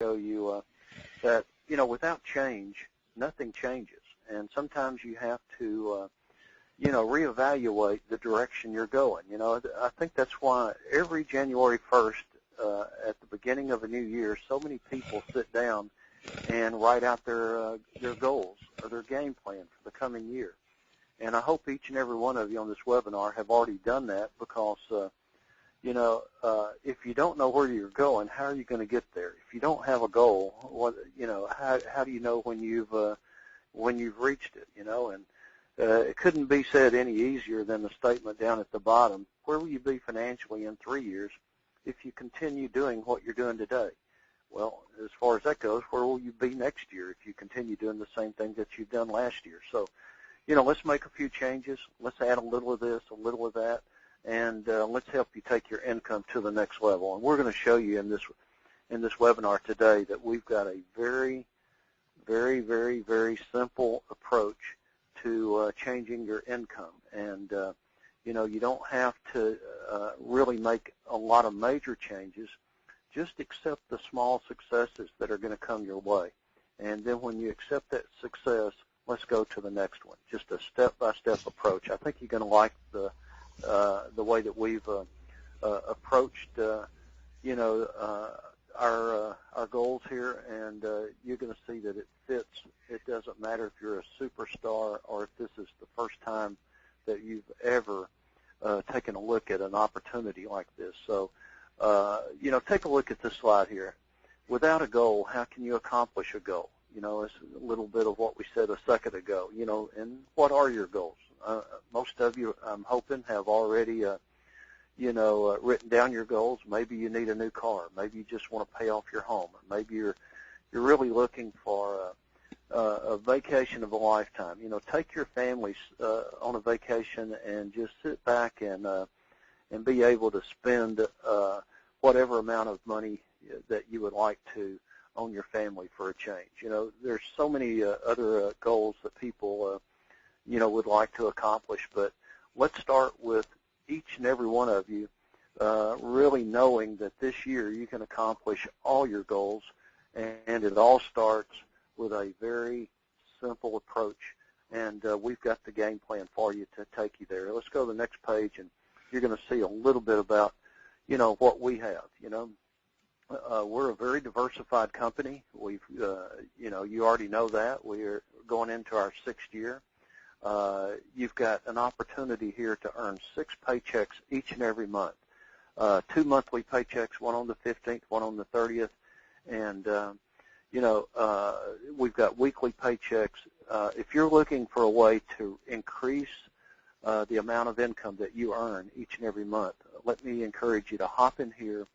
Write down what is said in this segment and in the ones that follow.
show you that, without change, nothing changes. And sometimes you have to, reevaluate the direction you're going. I think that's why every January 1st, at the beginning of a new year, so many people sit down and write out their goals or their game plan for the coming year. And I hope each and every one of you on this webinar have already done that, because if you don't know where you're going, how are you going to get there? If you don't have a goal, how do you know when you've reached it? And it couldn't be said any easier than the statement down at the bottom. Where will you be financially in 3 years if you continue doing what you're doing today? Well, as far as that goes, where will you be next year if you continue doing the same thing that you've done last year? So, let's make a few changes. Let's add a little of this, a little of that, and let's help you take your income to the next level. And we're going to show you in this webinar today that we've got a very, very, very, very simple approach to changing your income. And you don't have to really make a lot of major changes. Just accept the small successes that are going to come your way. And then when you accept that success, let's go to the next one. Just a step-by-step approach. I think you're going to like the way that we've approached, our goals here, and you're going to see that it fits. It doesn't matter if you're a superstar or if this is the first time that you've ever taken a look at an opportunity like this. So, take a look at this slide here. Without a goal, how can you accomplish a goal? It's a little bit of what we said a second ago, and what are your goals? Most of you, I'm hoping, have already, written down your goals. Maybe you need a new car. Maybe you just want to pay off your home. Or maybe you're really looking for a vacation of a lifetime. Take your families on a vacation and just sit back and be able to spend whatever amount of money that you would like to on your family for a change. There's so many other goals that people, would like to accomplish, but let's start with each and every one of you really knowing that this year you can accomplish all your goals, and it all starts with a very simple approach, and we've got the game plan for you to take you there. Let's go to the next page, and you're going to see a little bit about, what we have. We're a very diversified company. We've, you already know that. We're going into our 6th year. You've got an opportunity here to earn 6 paychecks each and every month. 2 monthly paychecks, one on the 15th, one on the 30th, and, we've got weekly paychecks. If you're looking for a way to increase the amount of income that you earn each and every month, let me encourage you to hop in here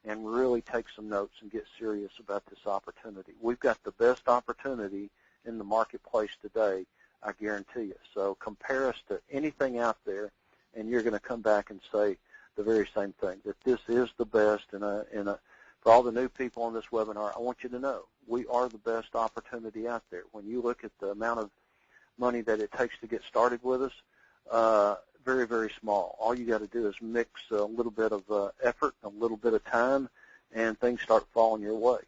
and really take some notes and get serious about this opportunity. We've got the best opportunity in the marketplace today, I guarantee you. So compare us to anything out there, and you're going to come back and say the very same thing, that this is the best. And for all the new people on this webinar, I want you to know we are the best opportunity out there. When you look at the amount of money that it takes to get started with us, very, very small. All you got to do is mix a little bit of effort, a little bit of time, and things start falling your way.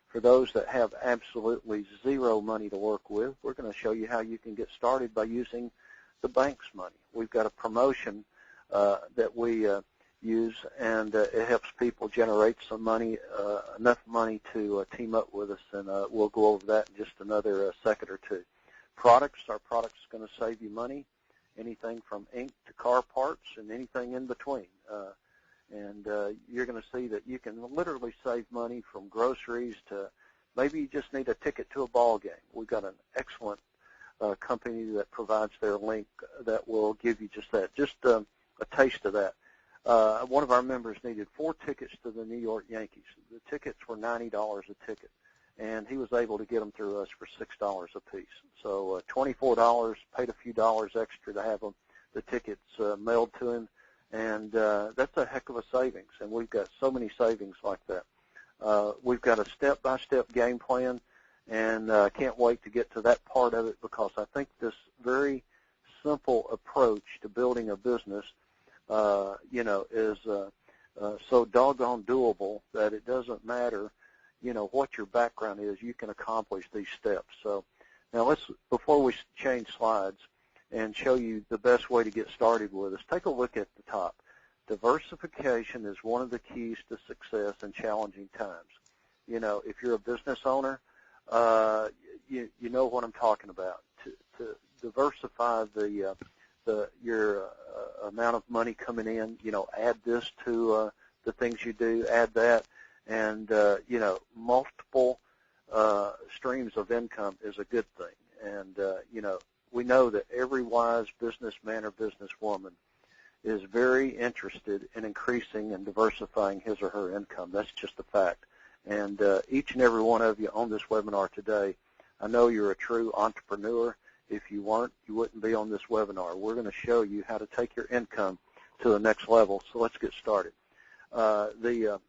For those that have absolutely zero money to work with, we're going to show you how you can get started by using the bank's money. We've got a promotion that we use, and it helps people generate some money, enough money to team up with us, and we'll go over that in just another second or two. Products, our product's going to save you money. Anything from ink to car parts and anything in between. And you're going to see that you can literally save money from groceries to maybe you just need a ticket to a ball game. We've got an excellent company that provides their link that will give you just that, just a taste of that. One of our members needed 4 tickets to the New York Yankees. The tickets were $90 a ticket, and he was able to get them through us for $6 a piece. So $24, paid a few dollars extra to have the tickets mailed to him, and that's a heck of a savings, and we've got so many savings like that. We've got a step-by-step game plan, and I can't wait to get to that part of it, because I think this very simple approach to building a business, is so doggone doable that it doesn't matter, what your background is, you can accomplish these steps. So now before we change slides and show you the best way to get started with us, take a look at the top. Diversification is one of the keys to success in challenging times. If you're a business owner, you know what I'm talking about. To diversify your amount of money coming in, add this to the things you do, add that, and multiple streams of income is a good thing. And we know that every wise businessman or businesswoman is very interested in increasing and diversifying his or her income. That's just a fact. And each and every one of you on this webinar today, I know you're a true entrepreneur. If you weren't, you wouldn't be on this webinar. We're going to show you how to take your income to the next level. So let's get started. The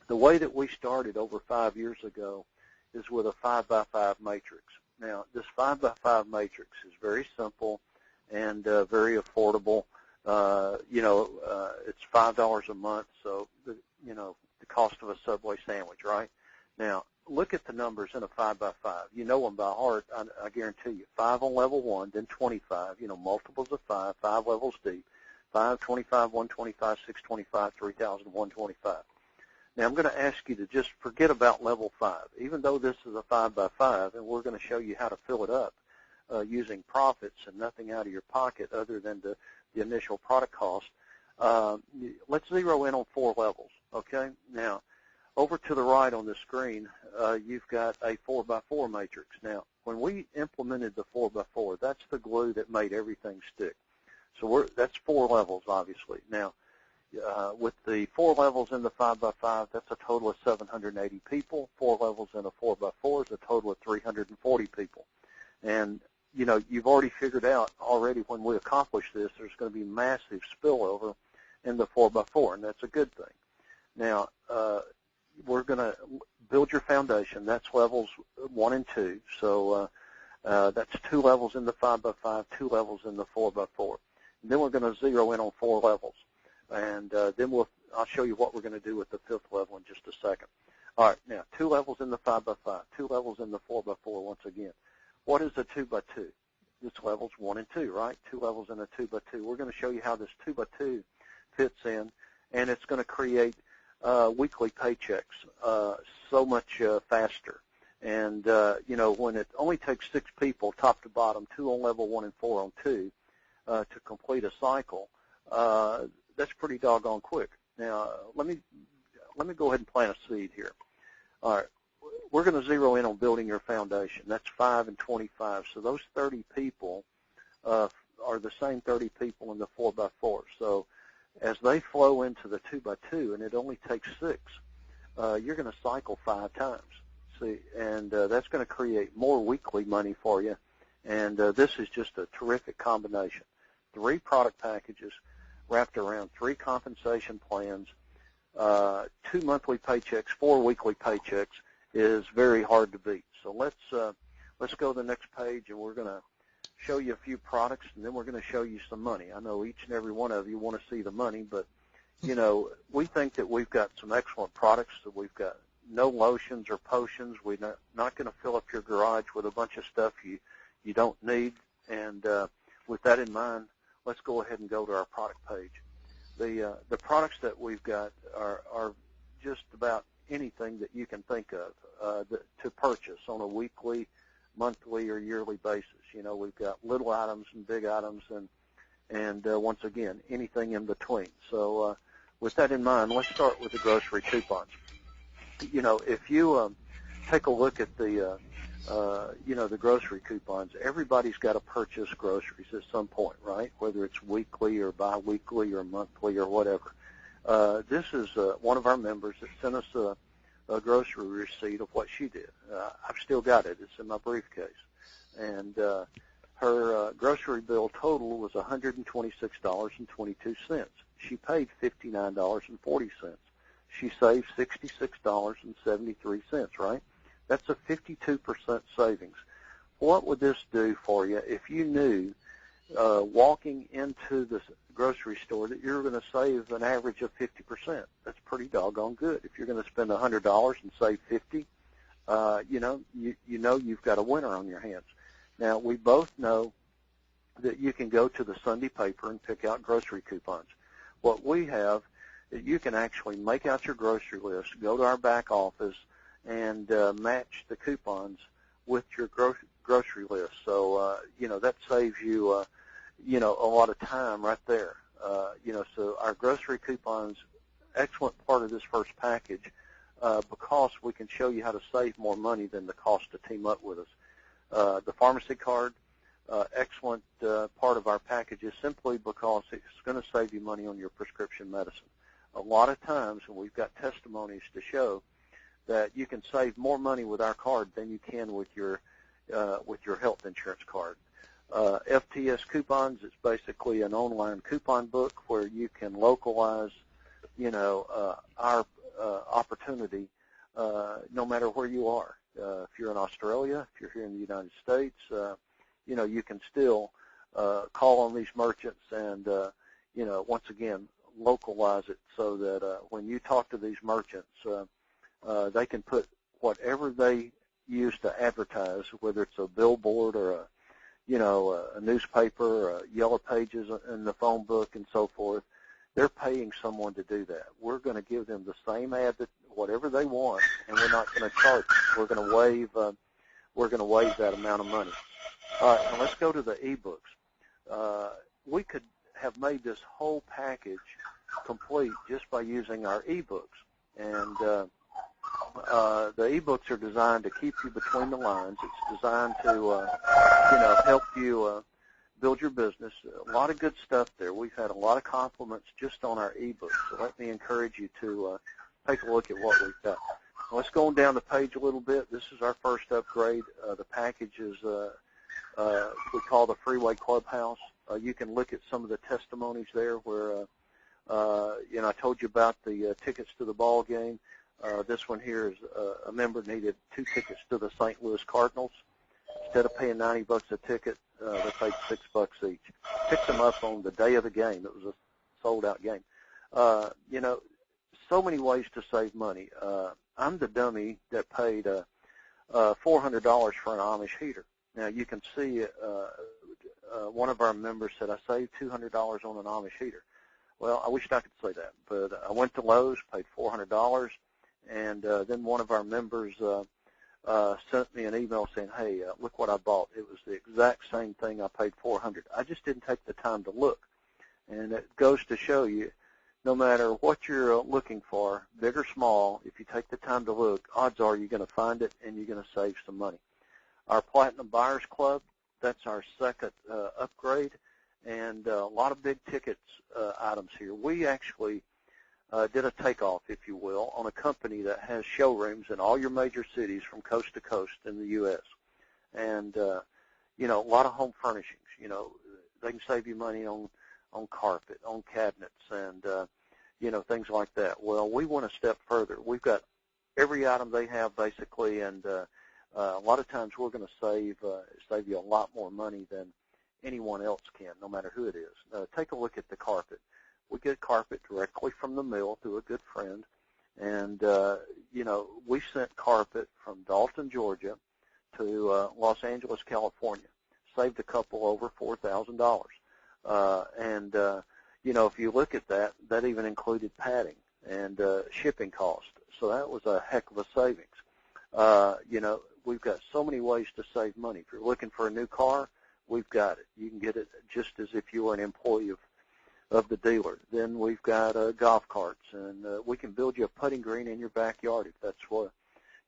way that we started over 5 years ago is with a 5x5 matrix. Now, this 5x5 matrix is very simple and very affordable. It's $5 a month, so the cost of a Subway sandwich, right? Now, look at the numbers in a 5x5. You know them by heart, I guarantee you. 5 on level 1, then 25, multiples of 5, 5 levels deep, 5, 25, 125, 625, 3,000, 125. Now, I'm going to ask you to just forget about level 5. Even though this is a 5x5, and we're going to show you how to fill it up using profits and nothing out of your pocket other than the initial product cost, let's zero in on 4 levels, okay? Now, over to the right on the screen, you've got a 4x4 matrix. Now, when we implemented the 4x4, that's the glue that made everything stick. So that's 4 levels, obviously. Now, with the 4 levels in the 5x5, that's a total of 780 people. 4 levels in a 4x4 is a total of 340 people. And, you've already figured out already when we accomplish this, there's going to be massive spillover in the 4x4, and that's a good thing. Now, we're going to build your foundation. That's levels 1 and 2. So that's 2 levels in the 5x5, 2 levels in the 4x4. And then we're going to zero in on 4 levels. And then I'll show you what we're going to do with the 5th level in just a second. All right, now 2 levels in the 5x5, 2 levels in the 4x4 once again. What is a 2x2? This level's 1 and 2, right? 2 levels in a 2x2. We're going to show you how this 2x2 fits in, and it's going to create weekly paychecks so much faster. And, when it only takes 6 people, top to bottom, 2 on level 1 and 4 on 2, to complete a cycle, that's pretty doggone quick. Now, let me go ahead and plant a seed here. All right. We're going to zero in on building your foundation. That's 5 and 25. So those 30 people are the same 30 people in the 4x4. So as they flow into the 2x2, and it only takes 6, you're going to cycle 5 times. See, and that's going to create more weekly money for you. And this is just a terrific combination. 3 product packages wrapped around 3 compensation plans, 2 monthly paychecks, 4 weekly paychecks is very hard to beat. So let's go to the next page, and we're going to show you a few products, and then we're going to show you some money. I know each and every one of you want to see the money, but, we think that we've got some excellent products. That we've got no lotions or potions. We're not going to fill up your garage with a bunch of stuff you don't need. And with that in mind, let's go ahead and go to our product page. The products that we've got are just about anything that you can think of to purchase on a weekly, monthly, or yearly basis. We've got little items and big items, and once again, anything in between. So with that in mind, let's start with the grocery coupons. If you take a look at the grocery coupons, everybody's got to purchase groceries at some point, right? Whether it's weekly or biweekly or monthly or whatever. This is one of our members that sent us a grocery receipt of what she did. I've still got it. It's in my briefcase. And her grocery bill total was $126.22. She paid $59.40. She saved $66.73, right? That's a 52% savings. What would this do for you if you knew walking into the grocery store that you're going to save an average of 50%. That's pretty doggone good. If you're going to spend $100 and save 50, you know you've got a winner on your hands. Now, we both know that you can go to the Sunday paper and pick out grocery coupons. What we have is you can actually make out your grocery list, go to our back office, and match the coupons with your grocery list. So, you know, that saves you, you know, a lot of time right there. You know, so our grocery coupons, excellent part of this first package, because we can show you how to save more money than the cost to team up with us. The pharmacy card, excellent part of our package is simply because it's going to save you money on your prescription medicine. A lot of times, and we've got testimonies to show that you can save more money with our card than you can with your health insurance card. FTS Coupons is basically an online coupon book where you can localize, you know, our opportunity no matter where you are. If you're in Australia, if you're here in the United States, you know, you can still call on these merchants and, you know, once again, localize it so that when you talk to these merchants, they can put whatever they use to advertise, whether it's a billboard or a, you know, a newspaper, or yellow pages in the phone book and so forth. They're paying someone to do that. We're going to give them the same ad that whatever they want, and we're not going to charge them. We're going to waive that amount of money. All right, now let's go to the ebooks. We could have made this whole package complete just by using our ebooks, and the ebooks are designed to keep you between the lines. It's designed to, you know, help you build your business. A lot of good stuff there. We've had a lot of compliments just on our ebooks, so let me encourage you to take a look at what we've got. Now, let's go on down the page a little bit. This is our first upgrade. The package is we call the Freeway Clubhouse. You can look at some of the testimonies there where, you know, I told you about the tickets to the ball game. This one here is a member needed 2 tickets to the St. Louis Cardinals. Instead of paying $90 a ticket, they paid $6 each. Picked them up on the day of the game. It was a sold-out game. You know, so many ways to save money. I'm the dummy that paid $400 for an Amish heater. Now, you can see one of our members said, I saved $200 on an Amish heater. Well, I wish I could say that, but I went to Lowe's, paid $400, and then one of our members sent me an email saying, hey, look what I bought. It was the exact same thing I paid $400. I just didn't take the time to look. And it goes to show you, no matter what you're looking for, big or small, if you take the time to look, odds are you're going to find it and you're going to save some money. Our Platinum Buyers Club, that's our second upgrade, and a lot of big tickets items here. We actually did a takeoff, if you will, on a company that has showrooms in all your major cities from coast to coast in the U.S. And, you know, a lot of home furnishings. You know, they can save you money on carpet, on cabinets, and, you know, things like that. Well, we went a step further. We've got every item they have, basically, and a lot of times we're going to save you a lot more money than anyone else can, no matter who it is. Take a look at the carpet. We get carpet directly from the mill through a good friend, and, you know, we sent carpet from Dalton, Georgia to Los Angeles, California. Saved a couple over $4,000. And, you know, if you look at that, that even included padding and shipping cost. So that was a heck of a savings. You know, we've got so many ways to save money. If you're looking for a new car, we've got it. You can get it just as if you were an employee of the dealer. Then we've got golf carts, and we can build you a putting green in your backyard if that's what,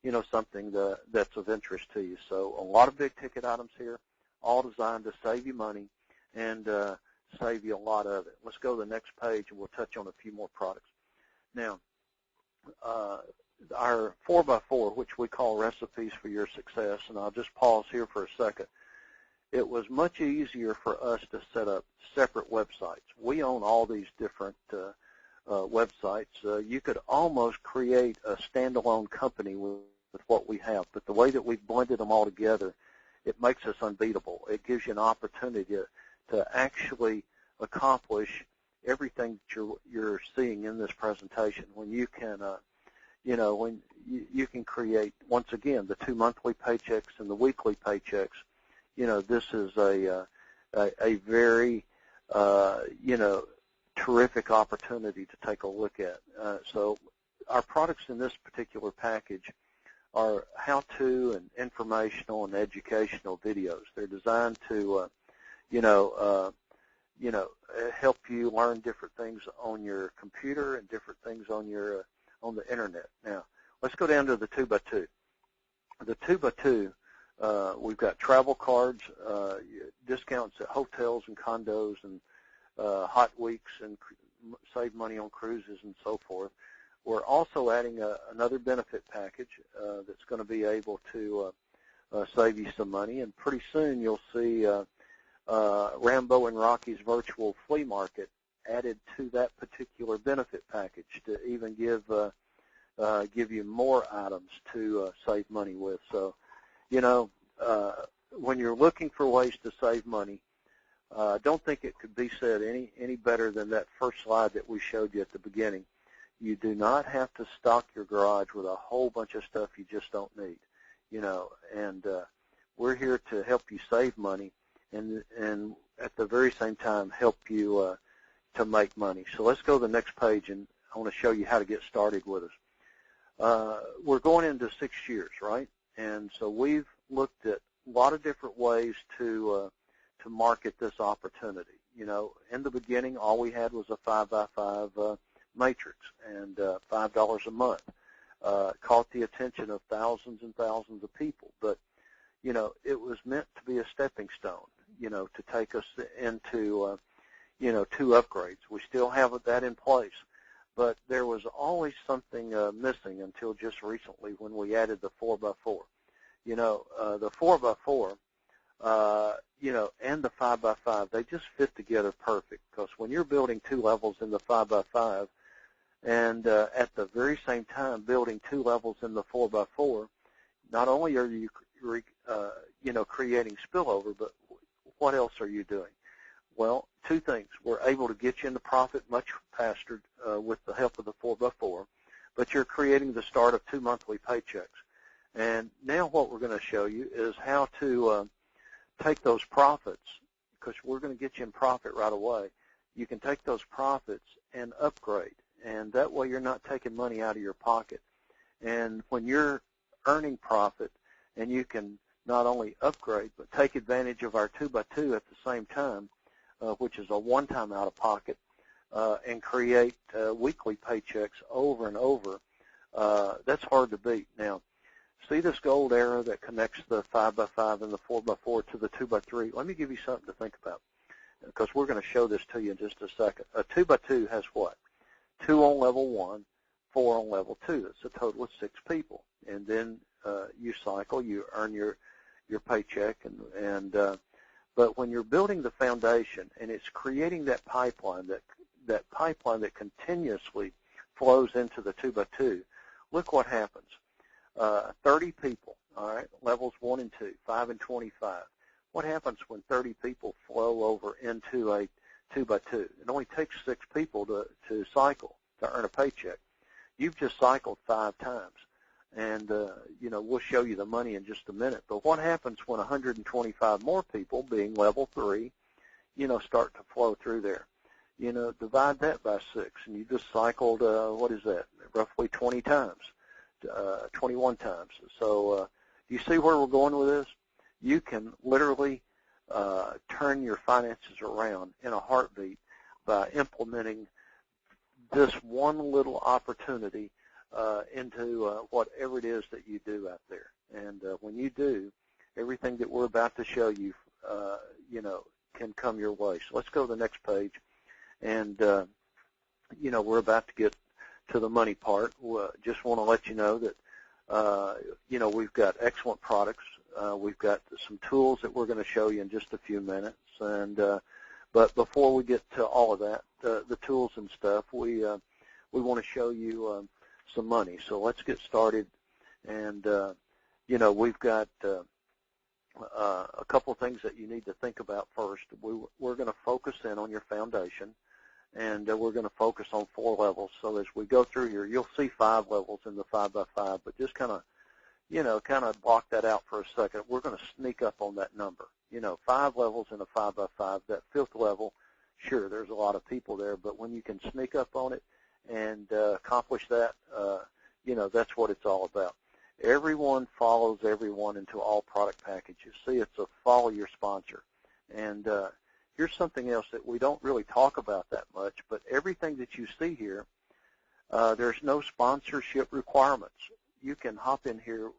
you know, something that's of interest to you. So a lot of big ticket items here, all designed to save you money and save you a lot of it. Let's go to the next page, and we'll touch on a few more products. Now, our 4x4, which we call Recipes for Your Success, and I'll just pause here for a second. It was much easier for us to set up separate websites. We own all these different websites. You could almost create a standalone company with what we have, but the way that we've blended them all together, it makes us unbeatable. It gives you an opportunity to actually accomplish everything that you're seeing in this presentation. When you can, when you can create, once again, the 2 monthly paychecks and the weekly paychecks, this is a very, terrific opportunity to take a look at. So our products in this particular package are how-to and informational and educational videos. They're designed to, help you learn different things on your computer and different things on your on the internet. Now, let's go down to the 2x2. The 2x2, we've got travel cards, discounts at hotels and condos and hot weeks, and save money on cruises and so forth. We're also adding another benefit package that's going to be able to save you some money, and pretty soon you'll see Rambo and Rocky's virtual flea market added to that particular benefit package to even give you more items to save money with. So, when you're looking for ways to save money, don't think it could be said any better than that first slide that we showed you at the beginning. You do not have to stock your garage with a whole bunch of stuff you just don't need, and we're here to help you save money and at the very same time help you to make money. So let's go to the next page, and I want to show you how to get started with us. We're going into 6 years, right? And so we've looked at a lot of different ways to market this opportunity. In the beginning, all we had was a 5x5 matrix, and $5 a month caught the attention of thousands and thousands of people. But it was meant to be a stepping stone, to take us into 2 upgrades. We still have that in place, but there was always something missing until just recently when we added the 4x4. The 4x4, and the 5x5, they just fit together perfect, because when you're building 2 levels in the 5x5 and at the very same time building 2 levels in the 4x4, not only are you creating spillover, but what else are you doing? Well, 2 things. We're able to get you into profit much faster with the help of the 4x4, but you're creating the start of 2 monthly paychecks. And now what we're going to show you is how to take those profits, because we're going to get you in profit right away. You can take those profits and upgrade, and that way you're not taking money out of your pocket. And when you're earning profit, and you can not only upgrade but take advantage of our 2x2 at the same time, which is a one-time out-of-pocket, and create weekly paychecks over and over, that's hard to beat. Now, see this gold arrow that connects the 5x5 and the 4x4 to the 2x3? Let me give you something to think about, because we're going to show this to you in just a second. A 2x2 has what? 2 on level 1, 4 on level 2. That's a total of 6 people. And then you cycle, you earn your paycheck, but when you're building the foundation and it's creating that pipeline that continuously flows into the 2x2, look what happens. 30 people, all right, levels 1 and 2, 5 and 25. What happens when 30 people flow over into a 2x2? It only takes 6 people to cycle, to earn a paycheck. You've just cycled 5 times. And, we'll show you the money in just a minute. But what happens when 125 more people, being level 3, start to flow through there? Divide that by 6, and you just cycled, what is that, roughly 20 times, 21 times. So do you see where we're going with this? You can literally turn your finances around in a heartbeat by implementing this one little opportunity into whatever it is that you do out there. And when you do, everything that we're about to show you, can come your way. So let's go to the next page. And, we're about to get to the money part. Just want to let you know that, we've got excellent products. We've got some tools that we're going to show you in just a few minutes. And but before we get to all of that, the tools and stuff, we want to show you some money. So let's get started. And, we've got a couple of things that you need to think about first. We're going to focus in on your foundation. and we're going to focus on 4 levels. So as we go through here, you'll see 5 levels in the 5x5, but just kind of, kind of block that out for a second. We're going to sneak up on that number. 5 levels in a 5x5, that 5th level, sure, there's a lot of people there, but when you can sneak up on it and accomplish that, that's what it's all about. Everyone follows everyone into all product packages. See, it's a follow your sponsor. And here's something else that we don't really talk about that much, but everything that you see here, there's no sponsorship requirements. You can hop in here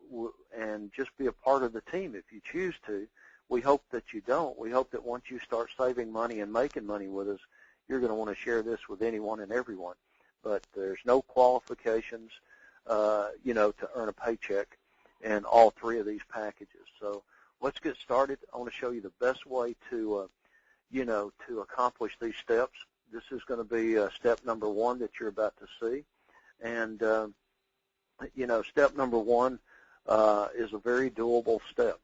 and just be a part of the team if you choose to. We hope that you don't. We hope that once you start saving money and making money with us, you're going to want to share this with anyone and everyone. But there's no qualifications, to earn a paycheck in all 3 of these packages. So let's get started. I want to show you the best way to, to accomplish these steps. This is going to be step number 1 that you're about to see. And, step number 1 is a very doable step.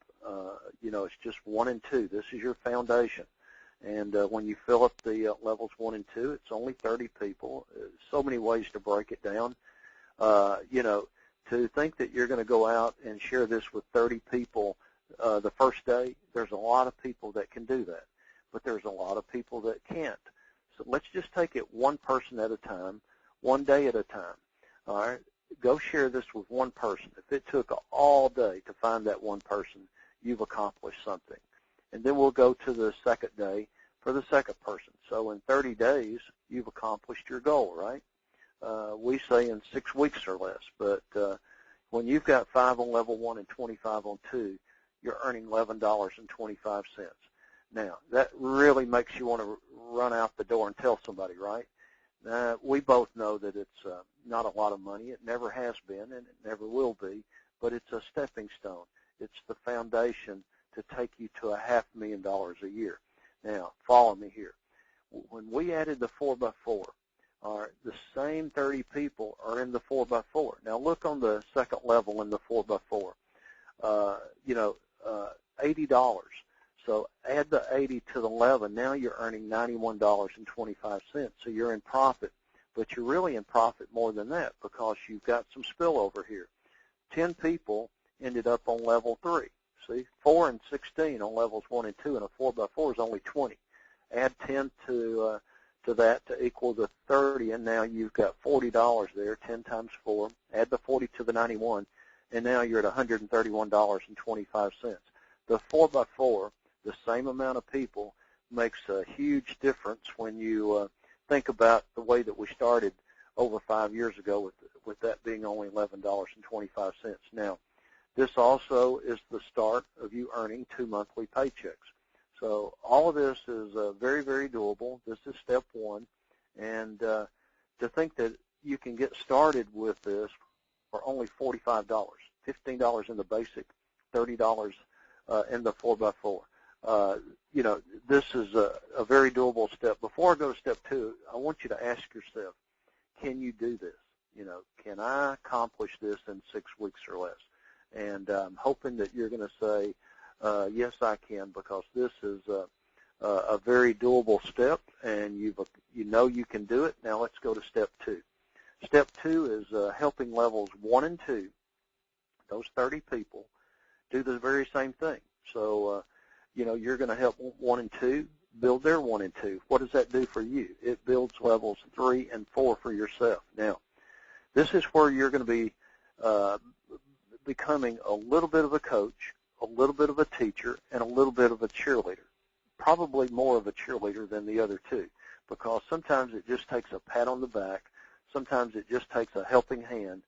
It's just 1 and 2. This is your foundation. And when you fill up the levels 1 and 2, it's only 30 people. So many ways to break it down. To think that you're going to go out and share this with 30 people the first day, there's a lot of people that can do that. But there's a lot of people that can't. So let's just take it 1 person at a time, 1 day at a time. All right? Go share this with 1 person. If it took all day to find that 1 person, you've accomplished something. And then we'll go to the 2nd day for the 2nd person. So in 30 days, you've accomplished your goal, right? We say in 6 weeks or less, but when you've got 5 on level 1 and 25 on 2, you're earning $11.25. Now, that really makes you want to run out the door and tell somebody, right? We both know that it's not a lot of money. It never has been, and it never will be, but it's a stepping stone. It's the foundation to take you to $500,000 a year. Now, follow me here. When we added the 4x4, the same 30 people are in the 4x4. Now, look on the 2nd level in the 4x4. $80. So add the 80 to the 11. Now you're earning $91.25. So you're in profit, but you're really in profit more than that because you've got some spillover here. 10 people ended up on level 3. See, 4 and 16 on levels 1 and 2, and a 4x4 is only 20. Add 10 to that to equal the 30, and now you've got $40 there, 10 times 4. Add the 40 to the 91, and now you're at $131.25. The 4x4, the same amount of people, makes a huge difference when you think about the way that we started over 5 years ago with that being only $11.25. Now, this also is the start of you earning 2 monthly paychecks. So all of this is very, very doable. This is step 1. And to think that you can get started with this for only $45, $15 in the basic, $30 in the 4x4. This is a very doable step. Before I go to step 2, I want you to ask yourself, can you do this? Can I accomplish this in 6 weeks or less? And I'm hoping that you're going to say, yes, I can, because this is a very doable step, and you can do it. Now let's go to step 2. Step 2 is helping levels 1 and 2, those 30 people, do the very same thing. So, you're going to help 1 and 2 build their 1 and 2. What does that do for you? It builds levels 3 and 4 for yourself. Now, this is where you're going to be becoming a little bit of a coach, a little bit of a teacher, and a little bit of a cheerleader. Probably more of a cheerleader than the other 2, because sometimes it just takes a pat on the back. Sometimes it just takes a helping hand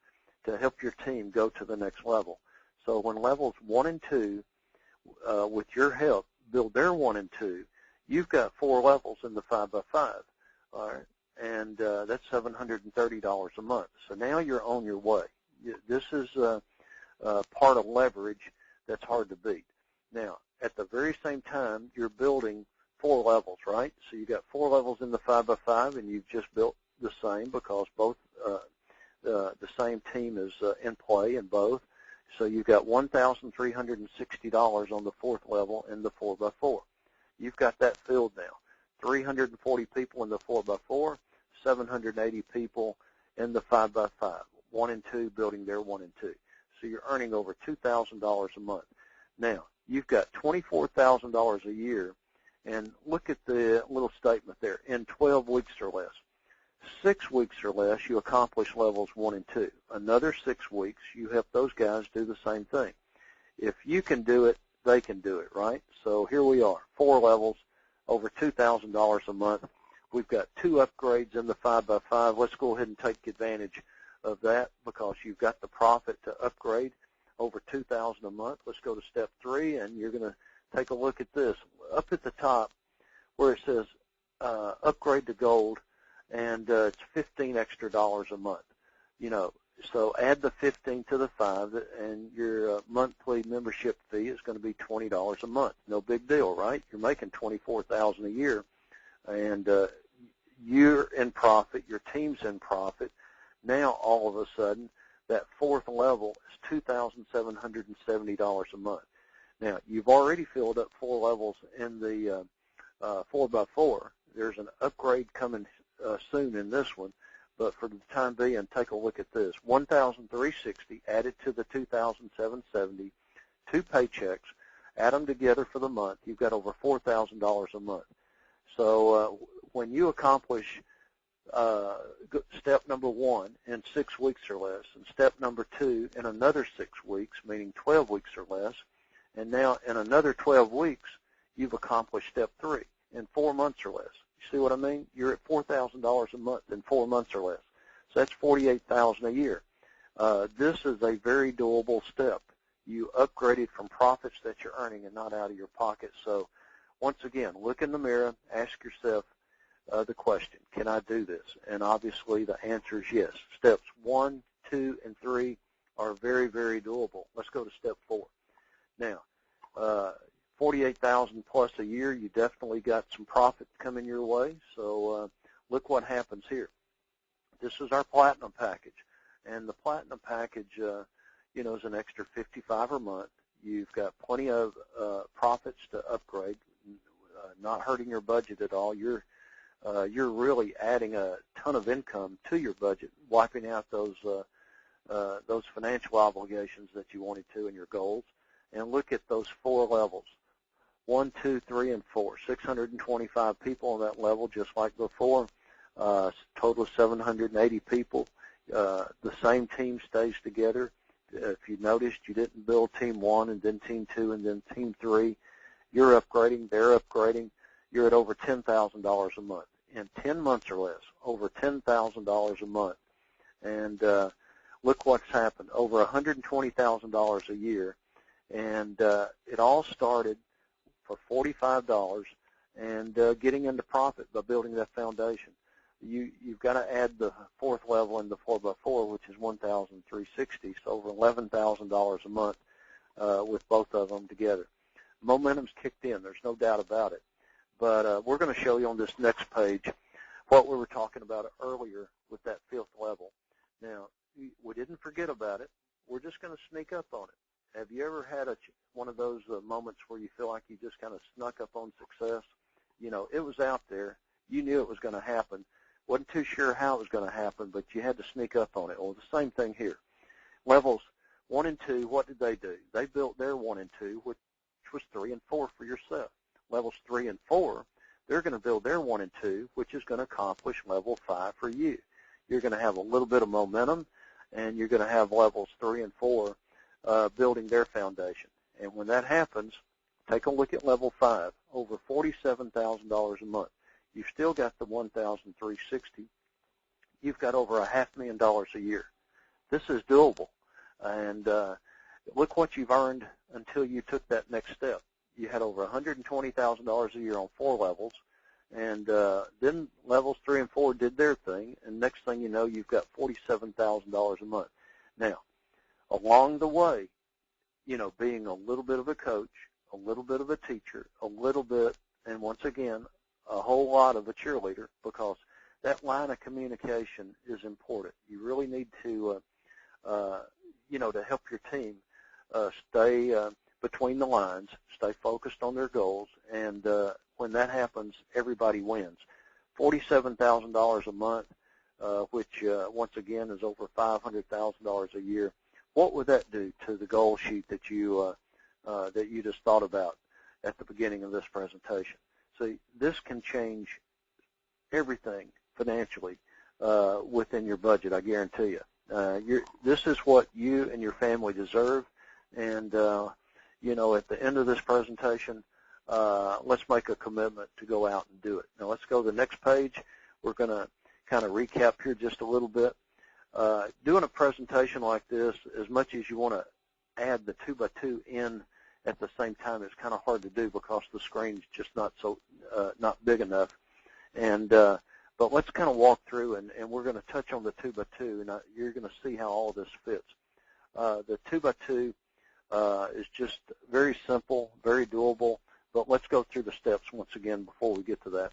to help your team go to the next level. So when levels 1 and 2, with your help, build their 1 and 2, you've got 4 levels in the 5x5, all right? And that's $730 a month. So now you're on your way. This is part of leverage that's hard to beat. Now, at the very same time, you're building 4 levels, right? So you've got 4 levels in the 5x5, and you've just built the same because both the same team is in play in both. So you've got $1,360 on the 4th level in the 4x4. You've got that filled now. 340 people in the 4x4, 780 people in the 5x5, 1 and 2 building their 1 and 2. So you're earning over $2,000 a month. Now, you've got $24,000 a year, and look at the little statement there, in 12 weeks or less. 6 weeks or less, you accomplish levels 1 and 2. Another 6 weeks, you help those guys do the same thing. If you can do it, they can do it, right? So here we are, 4 levels, over $2,000 a month. We've got 2 upgrades in the 5x5. Let's go ahead and take advantage of that because you've got the profit to upgrade over $2,000 a month. Let's go to step 3, and you're going to take a look at this. Up at the top where it says upgrade to gold, and it's $15 extra a month. You know, so add the 15 to the 5, and your monthly membership fee is going to be $20 a month. No big deal, right? You're making $24,000 a year, and you're in profit. Your team's in profit. Now, all of a sudden, that 4th level is $2,770 a month. Now, you've already filled up 4 levels in the 4x4. There's an upgrade coming soon in this one, but for the time being, take a look at this. $1,360 added to the $2,770, 2 paychecks, add them together for the month. You've got over $4,000 a month. So when you accomplish step number 1 in 6 weeks or less, and step number 2 in another 6 weeks, meaning 12 weeks or less, and now in another 12 weeks, you've accomplished step 3 in 4 months or less. You see what I mean? You're at $4,000 a month in 4 months or less. So that's $48,000 a year. This is a very doable step. You upgraded from profits that you're earning and not out of your pocket. So once again, look in the mirror, ask yourself the question, can I do this? And obviously the answer is yes. Steps 1, 2, and 3 are very, very doable. Let's go to step 4. Now, $48,000 plus a year, you definitely got some profit coming your way. So look what happens here. This is our platinum package, and the platinum package, you know, is an extra $55 a month. You've got plenty of profits to upgrade, not hurting your budget at all. You're really adding a ton of income to your budget, wiping out those financial obligations that you wanted to in your goals. And look at those 4 levels. 1, 2, 3, and 4. 625 people on that level, just like before. Total of 780 people. The same team stays together. If you noticed, you didn't build team 1 and then team 2 and then team 3. You're upgrading. They're upgrading. You're at over $10,000 a month. In 10 months or less, over $10,000 a month. And look what's happened. Over $120,000 a year. And it all started for $45 and getting into profit by building that foundation. You've got to add the 4th level in the 4x4, which is $1,360, so over $11,000 a month with both of them together. Momentum's kicked in. There's no doubt about it. But we're going to show you on this next page what we were talking about earlier with that 5th level. Now, we didn't forget about it. We're just going to sneak up on it. Have you ever had one of those moments where you feel like you just kind of snuck up on success? You know, it was out there. You knew it was going to happen. Wasn't too sure how it was going to happen, but you had to sneak up on it. Well, the same thing here. Levels 1 and 2, what did they do? They built their 1 and 2, which was 3 and 4 for yourself. Levels 3 and 4, they're going to build their 1 and 2, which is going to accomplish level 5 for you. You're going to have a little bit of momentum, and you're going to have levels 3 and 4 building their foundation. And when that happens, take a look at level 5, over $47,000 a month. You've still got the $1,360. You've got over $500,000 a year. This is doable. And look what you've earned until you took that next step. You had over $120,000 a year on 4 levels, and then levels 3 and 4 did their thing, and next thing you know, you've got $47,000 a month. Now, along the way, you know, being a little bit of a coach, a little bit of a teacher, a little bit, and once again, a whole lot of a cheerleader, because that line of communication is important. You really need to, you know, to help your team stay between the lines, stay focused on their goals, and when that happens, everybody wins. $47,000 a month, which once again is over $500,000 a year. What would that do to the goal sheet that you just thought about at the beginning of this presentation? So this can change everything financially within your budget, I guarantee you. This is what you and your family deserve, and you know, at the end of this presentation, let's make a commitment to go out and do it. Now let's go to the next page. We're going to kind of recap here just a little bit. Doing a presentation like this, as much as you want to add the 2x2 in at the same time, it's kind of hard to do because the screen's just not big enough. And but let's kind of walk through, and we're going to touch on the 2x2, and you're going to see how all of this fits. The 2x2 is just very simple, very doable, but let's go through the steps once again before we get to that.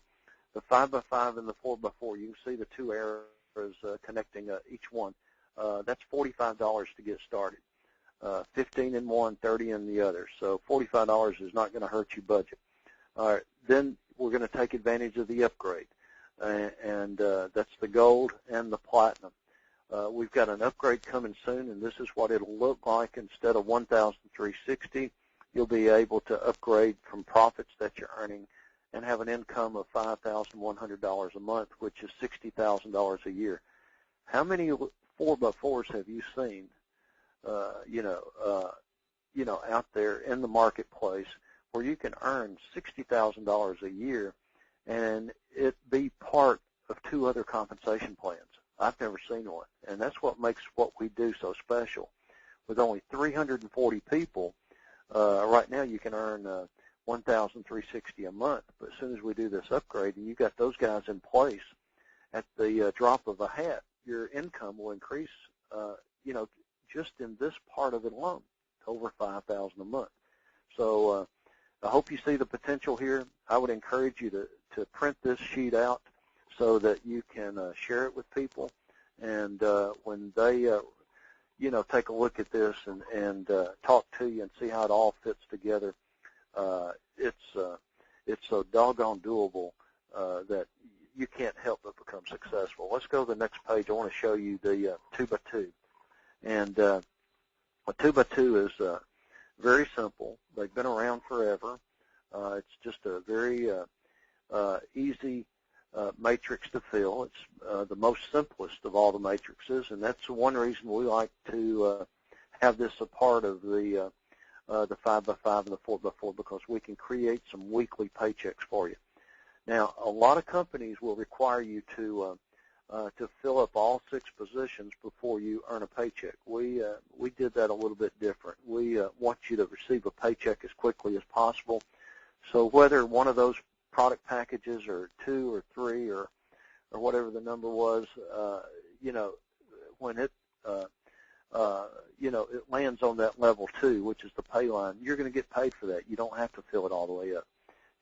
The 5x5 and the 4x4, you can see the two arrows connecting each one. That's $45 to get started. 15 in one, 30 in the other. So $45 is not going to hurt your budget. All right, then we're going to take advantage of the upgrade, and that's the gold and the platinum. We've got an upgrade coming soon, and this is what it'll look like. Instead of $1,360, you'll be able to upgrade from profits that you're earning and have an income of $5,100 a month, which is $60,000 a year. How many 4x4s have you seen, out there in the marketplace where you can earn $60,000 a year and it be part of two other compensation plans? I've never seen one, and that's what makes what we do so special. With only 340 people, right now you can earn $1,360 a month, but as soon as we do this upgrade and you got those guys in place, at the drop of a hat, your income will increase, just in this part of it alone, to over $5,000 a month. So I hope you see the potential here. I would encourage you to print this sheet out so that you can share it with people, and when they take a look at this and talk to you and see how it all fits together, it's so doggone doable that you can't help but become successful. Let's go to the next page. I want to show you the 2x2, and a 2x2 is very simple. They've been around forever. It's just a very easy matrix to fill. It's the most simplest of all the matrices, and that's one reason we like to have this a part of the 5x5 and the 4x4, because we can create some weekly paychecks for you. Now, a lot of companies will require you to fill up all 6 positions before you earn a paycheck. We did that a little bit different. We want you to receive a paycheck as quickly as possible. So whether one of those product packages or 2 or 3 or whatever the number was, when it it lands on that level 2, which is the pay line, you're going to get paid for that. You don't have to fill it all the way up.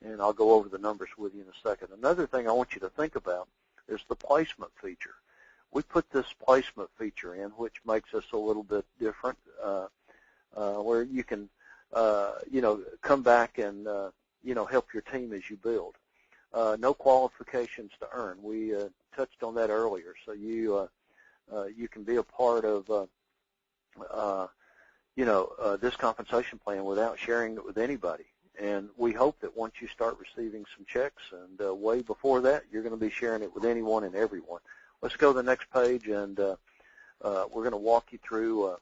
And I'll go over the numbers with you in a second. Another thing I want you to think about is the placement feature. We put this placement feature in, which makes us a little bit different, where you can, come back and, help your team as you build. No qualifications to earn. We touched on that earlier. So you can be a part of, this compensation plan without sharing it with anybody. And we hope that once you start receiving some checks, and way before that, you're going to be sharing it with anyone and everyone. Let's go to the next page, and we're going to walk you through.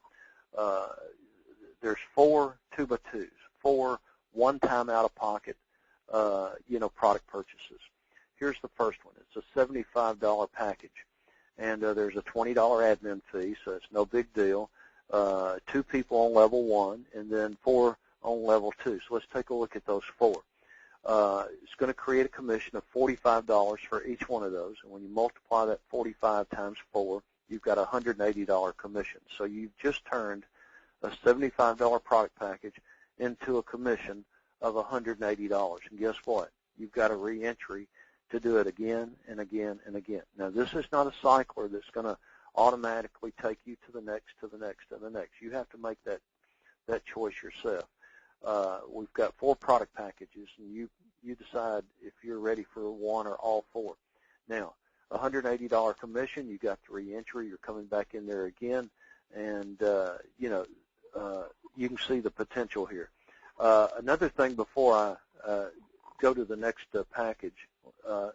There's 4 2x2s, 4 one-time out-of-pocket, product purchases. Here's the first one. It's a $75 package, and there's a $20 admin fee, so it's no big deal. 2 people on level 1, and then 4 on level 2. So let's take a look at those 4. It's going to create a commission of $45 for each one of those, and when you multiply that 45 times 4, you've got a $180 commission. So you've just turned a $75 product package into a commission of $180. And guess what? You've got a re-entry to do it again and again and again. Now, this is not a cycler that's going to automatically take you to the next, to the next, to the next. You have to make that choice yourself. we've got 4 product packages, and you decide if you're ready for one or all 4. Now, $180 commission, you got the re-entry, you're coming back in there again, and you can see the potential here. Another thing before I go to the next package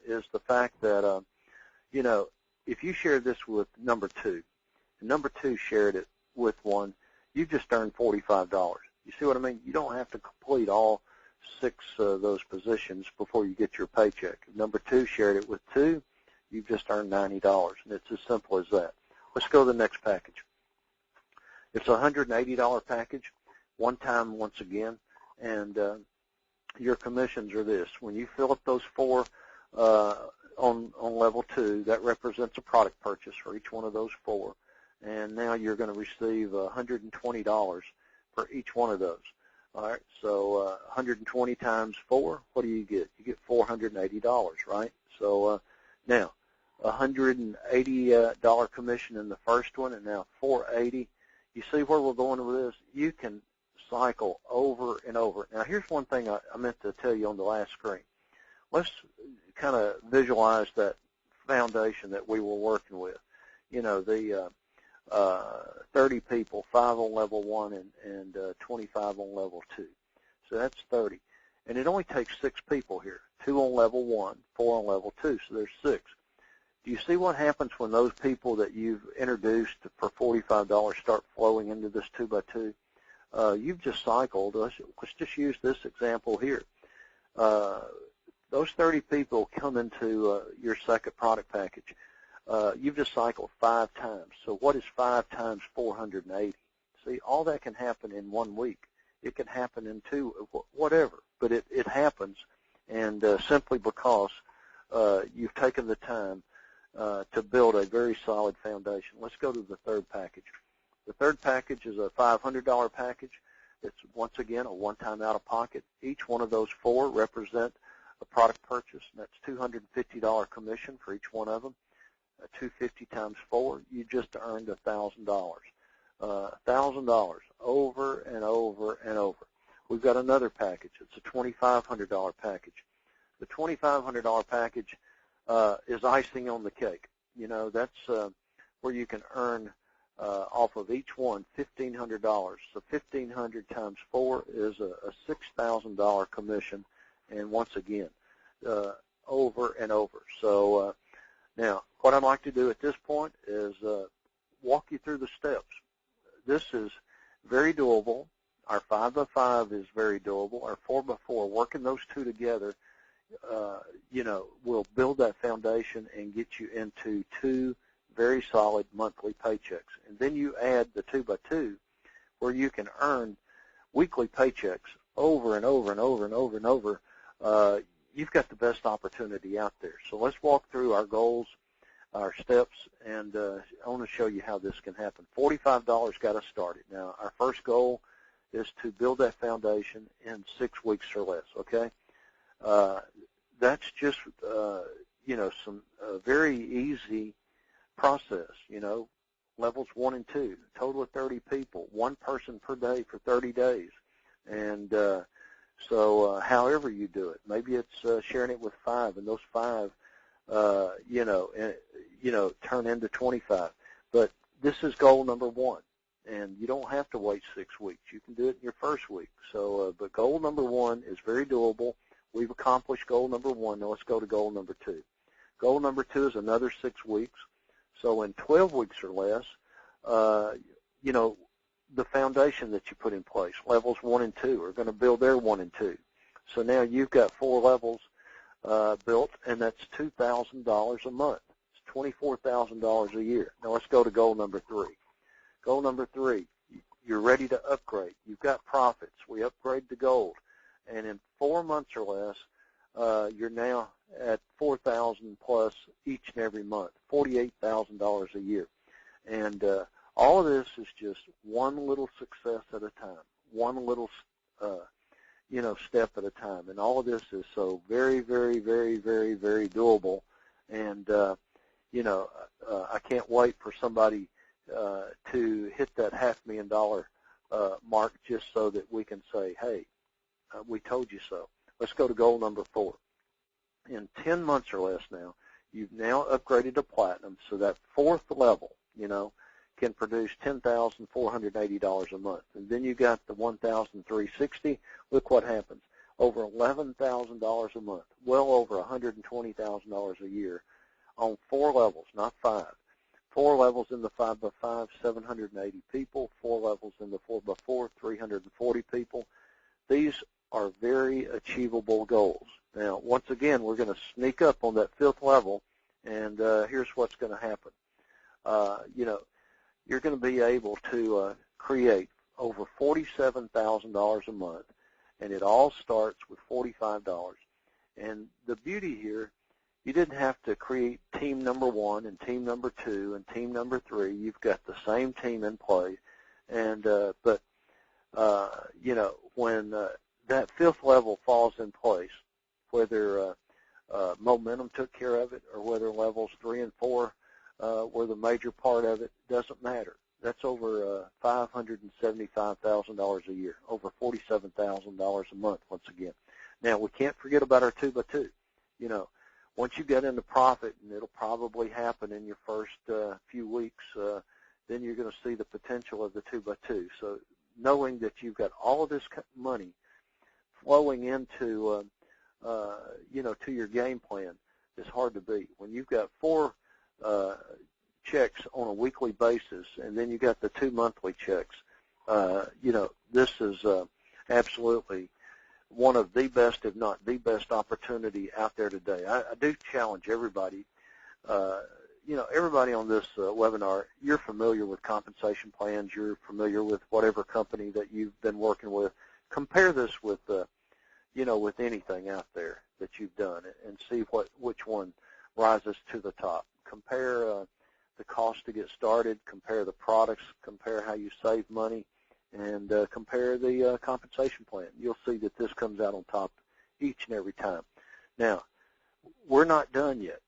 is the fact that if you share this with number 2, and number 2 shared it with 1, you just earned $45. You see what I mean? You don't have to complete all 6 of those positions before you get your paycheck. If number 2 shared it with 2, you've just earned $90, and it's as simple as that. Let's go to the next package. It's a $180 package, one time once again, and your commissions are this. When you fill up those 4 on level 2, that represents a product purchase for each one of those 4, and now you're going to receive $120 for each one of those. All right, so 120 times 4, what do you get? You get $480, right? So now, $180 commission in the first one, and now $480. You see where we're going with this? You can cycle over and over. Now, here's one thing I meant to tell you on the last screen. Let's kind of visualize that foundation that we were working with. The 30 people, 5 on level 1 and 25 on level 2. So that's 30. And it only takes 6 people here, 2 on level 1, 4 on level 2, so there's 6. Do you see what happens when those people that you've introduced for $45 start flowing into this 2x2? You've just cycled. Let's just use this example here. Those 30 people come into your second product package. You've just cycled 5 times. So what is 5 times 480? See, all that can happen in 1 week. It can happen in 2, whatever. But it happens, and simply because you've taken the time to build a very solid foundation. Let's go to the third package. The third package is a $500 package. It's, once again, a one-time out-of-pocket. Each one of those 4 represent a product purchase, and that's $250 commission for each one of them. 250 times 4, you just earned $1,000. $1,000 over and over and over. We've got another package. It's a $2,500 package. The $2,500 package is icing on the cake. That's where you can earn off of each one $1,500. So 1,500 times 4 is a $6,000 commission, and once again, over and over. So now, what I'd like to do at this point is walk you through the steps. This is very doable. Our 5x5 is very doable. Our 4x4, working those 2 together, will build that foundation and get you into 2 very solid monthly paychecks. And then you add the 2x2, where you can earn weekly paychecks over and over and over and over and over. You've got the best opportunity out there. So let's walk through our goals, our steps, and I want to show you how this can happen. $45 got us started. Now, our first goal is to build that foundation in 6 weeks or less, okay? That's just, some very easy process, levels 1 and 2, total of 30 people, 1 person per day for 30 days. And so however you do it, maybe it's sharing it with 5, and those 5, turn into 25. But this is goal number 1, and you don't have to wait 6 weeks. You can do it in your first week. So, but goal number 1 is very doable. We've accomplished goal number 1. Now let's go to goal number 2. Goal number 2 is another 6 weeks. So in 12 weeks or less, the foundation that you put in place, levels 1 and 2, are going to build their 1 and 2. So now you've got 4 levels built, and that's $2,000 a month. It's $24,000 a year. Now let's go to goal number 3. Goal number 3, you're ready to upgrade. You've got profits. We upgrade to gold. And in 4 months or less, you're now at $4,000 plus each and every month, $48,000 a year. And all of this is just one little success at a time, one little, step at a time. And all of this is so very, very, very, very, very doable. And, I can't wait for somebody to hit that $500,000 mark just so that we can say, hey, we told you so. Let's go to goal number 4. In 10 months or less now, you've now upgraded to platinum, so that 4th level, can produce $10,480 a month. And then you got the $1,360. Look what happens. Over $11,000 a month, well over $120,000 a year on 4 levels, not 5. 4 levels in the 5x5, 780 people. 4 levels in the 4x4, 340 people. These are very achievable goals. Now, once again, we're going to sneak up on that 5th level, and here's what's going to happen. You're going to be able to create over $47,000 a month, and it all starts with $45. And the beauty here, you didn't have to create team number 1 and team number 2 and team number 3. You've got the same team in play, and when that 5th level falls in place, whether momentum took care of it or whether levels 3 and 4 were the major part of it, doesn't matter. That's over $575,000 a year, over $47,000 a month once again. Now, we can't forget about our 2x2. Once you get into profit, and it'll probably happen in your first few weeks, then you're going to see the potential of the 2x2. So knowing that you've got all of this money flowing into, to your game plan is hard to beat. When you've got 4 checks on a weekly basis, and then you got the 2 monthly checks, this is absolutely one of the best, if not the best, opportunity out there today. I do challenge everybody. Everybody on this webinar, you're familiar with compensation plans. You're familiar with whatever company that you've been working with. Compare this with, with anything out there that you've done, and see which one rises to the top. Compare the cost to get started. Compare the products. Compare how you save money. And compare the compensation plan. You'll see that this comes out on top each and every time. Now, we're not done yet.